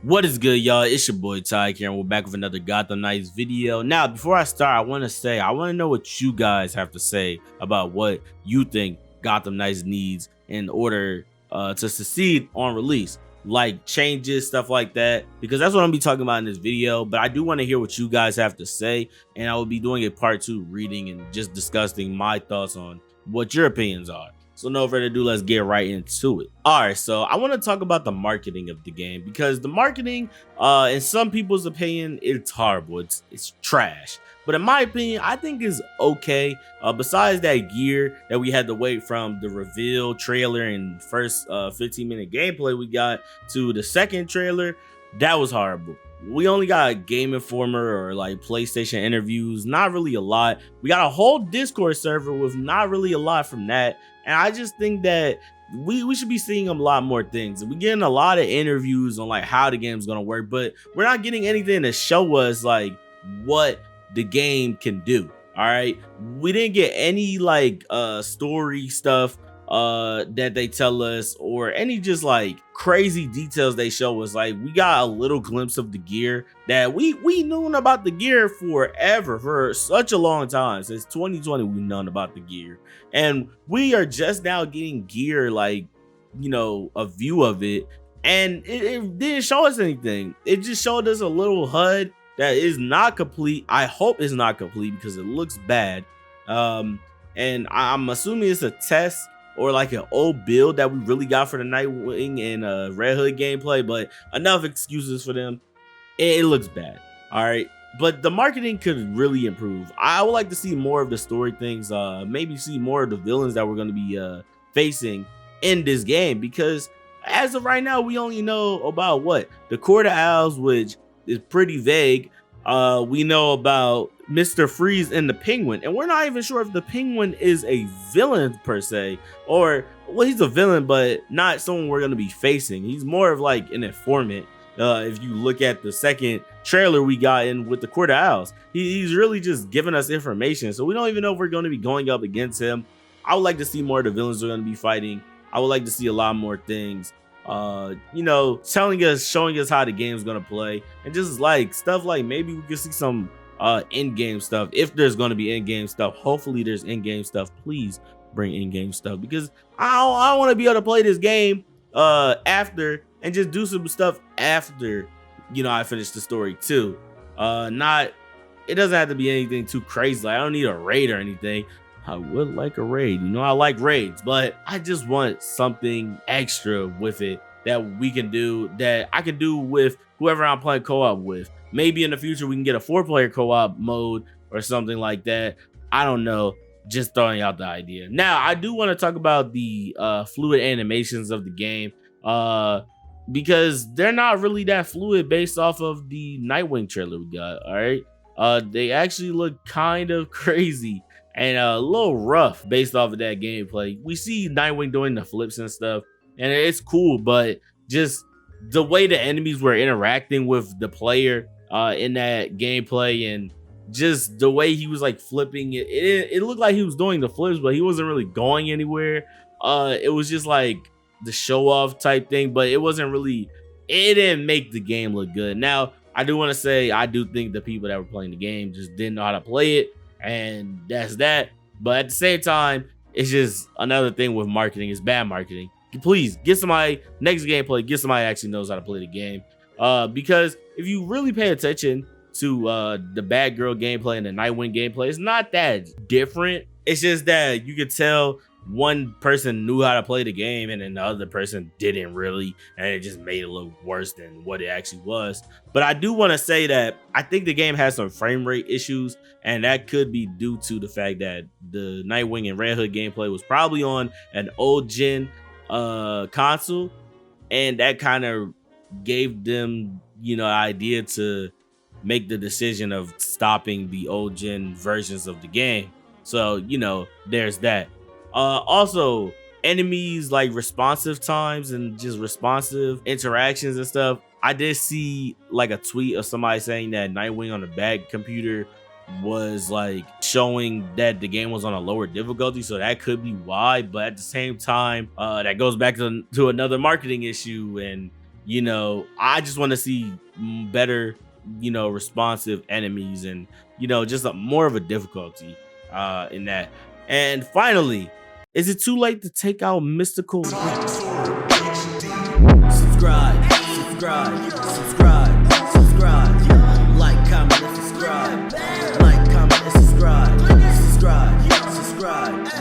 What is good, y'all? It's your boy Ty here, and we're back with another Gotham Knights video. Now, before I start, I want to know what you guys have to say about what you think Gotham Knights needs in order to succeed on release, like changes, stuff like that, because that's what I'm gonna be talking about in this video. But I do want to hear what you guys have to say, and I will be doing a part 2 reading and just discussing my thoughts on what your opinions are. So no further ado, let's get right into it. All right, so I want to talk about the marketing of the game, because the marketing, in some people's opinion, it's horrible. It's trash. But in my opinion, I think it's okay. Besides that gear that we had to wait from the reveal trailer and first 15-minute gameplay we got to the second trailer, that was horrible. We only got Game Informer or like PlayStation interviews, not really a lot. We got a whole Discord server with not really a lot from that. And I just think that we should be seeing a lot more things. We're getting a lot of interviews on like how the game's gonna work, but we're not getting anything to show us like what the game can do. All right, we didn't get any like story stuff that they tell us, or any just like crazy details they show us. Like, we got a little glimpse of the gear that we known about the gear forever, for such a long time. Since 2020 we've known about the gear, and we are just now getting gear, like, you know, a view of it, and it didn't show us anything. It just showed us a little HUD that is not complete. I hope it's not complete because it looks bad, and I'm assuming it's a test or like an old build that we really got for the Nightwing and Red Hood gameplay. But enough excuses for them. It looks bad. All right, but the marketing could really improve. I would like to see more of the story things, maybe see more of the villains that we're going to be facing in this game, because as of right now we only know about what the Court of Owls, which is pretty vague. We know about Mr. Freeze and the Penguin, and we're not even sure if the Penguin is a villain per se, or, well, he's a villain but not someone we're going to be facing. He's more of like an informant. If you look at the second trailer we got in with the Court of Owls, he's really just giving us information, so we don't even know if we're going to be going up against him. I would like to see more of the villains we're going to be fighting. I would like to see a lot more things, you know, showing us how the game's gonna play, and just like stuff like maybe we could see some in-game stuff. If there's gonna be in-game stuff, hopefully there's in-game stuff. Please bring in-game stuff, because I want to be able to play this game after, and just do some stuff after, you know, I finish the story too. It doesn't have to be anything too crazy. Like, I don't need a raid or anything. I would like a raid, you know, I like raids, but I just want something extra with it that we can do, that I can do with whoever I'm playing co-op with. Maybe in the future we can get a 4-player co-op mode or something like that. I don't know, just throwing out the idea. Now, I do want to talk about the fluid animations of the game, because they're not really that fluid based off of the Nightwing trailer we got. All right, they actually look kind of crazy and a little rough based off of that gameplay. We see Nightwing doing the flips and stuff, and it's cool, but just the way the enemies were interacting with the player in that gameplay, and just the way he was like flipping it looked like he was doing the flips, but he wasn't really going anywhere. It was just like the show off type thing, but it didn't make the game look good. Now, I do want to say, I do think the people that were playing the game just didn't know how to play it, and that's that. But at the same time, it's just another thing with marketing. It's bad marketing. Please get somebody, next gameplay, get somebody that actually knows how to play the game, because if you really pay attention to the Batgirl gameplay and the Nightwing gameplay, it's not that different. It's just that you could tell one person knew how to play the game and then the other person didn't really, and it just made it look worse than what it actually was. But I do want to say that I think the game has some frame rate issues, and that could be due to the fact that the Nightwing and Red Hood gameplay was probably on an old gen console, and that kind of gave them, you know, idea to make the decision of stopping the old gen versions of the game. So, you know, there's that. Also, enemies like responsive times and just responsive interactions and stuff. I did see like a tweet of somebody saying that Nightwing on the back computer was like showing that the game was on a lower difficulty, so that could be why. But at the same time, that goes back to another marketing issue, and I just want to see better, responsive enemies, and just more of a difficulty in that. And finally, is it too late to take out mystical? Subscribe, subscribe, subscribe, subscribe, like, comment, and subscribe, like, comment, and subscribe, subscribe, subscribe.